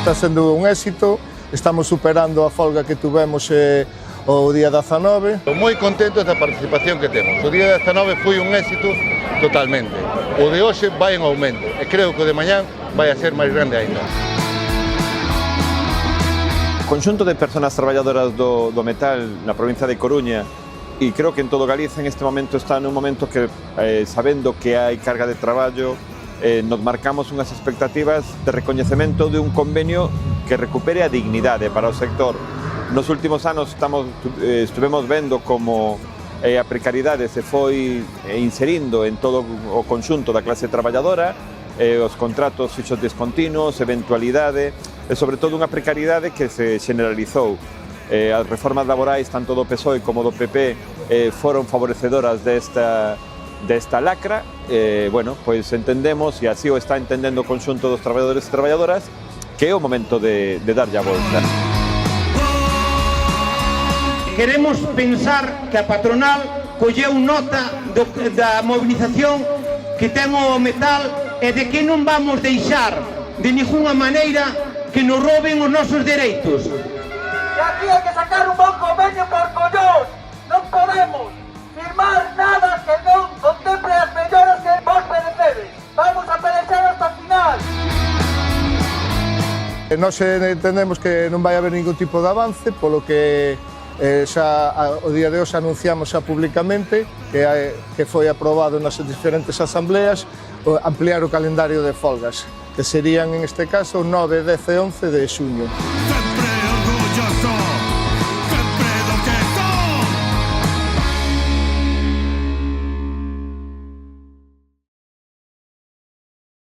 está sendo un éxito, estamos superando a folga que tuvemos o día 19. Moi contento da participación que temos. O día 19 foi un éxito totalmente. O de hoxe vai en aumento e creo que o de mañán vai a ser máis grande ainda. O conxunto de persoas traballadoras do metal na provincia de Coruña e creo que en todo Galicia en este momento está nun momento que, sabendo que hai carga de traballo, nos marcamos unhas expectativas de recoñecemento de un convenio que recupere a dignidade para o sector. Nos últimos anos estuvemos vendo como a precariedade se foi inserindo en todo o conxunto da clase traballadora, os contratos fixos discontinuos, eventualidade e sobre todo unha precariedade que se generalizou. As reformas laborais tanto do PSOE como do PP foron favorecedoras desta lacra. Bueno, pois entendemos, e así o está entendendo o conxunto dos traballadores e traballadoras, que é o momento de darlle a volta. Queremos pensar que a patronal colleu nota da movilización que ten o metal e de que non vamos deixar de ninguna maneira que nos roben os nosos dereitos. E aquí hai que sacar un bon convenio por collón. Non podemos firmar nada que non contemple as melloras que vos merecedes. Vamos a perecer hasta o final. Nós entendemos que non vai haber ningún tipo de avance, polo que xa o día de hoxe anunciamos xa públicamente que foi aprobado nas diferentes asambleas ampliar o calendario de folgas, que serían en este caso 9, 10 e 11 de xuño. Sempre orgulloso.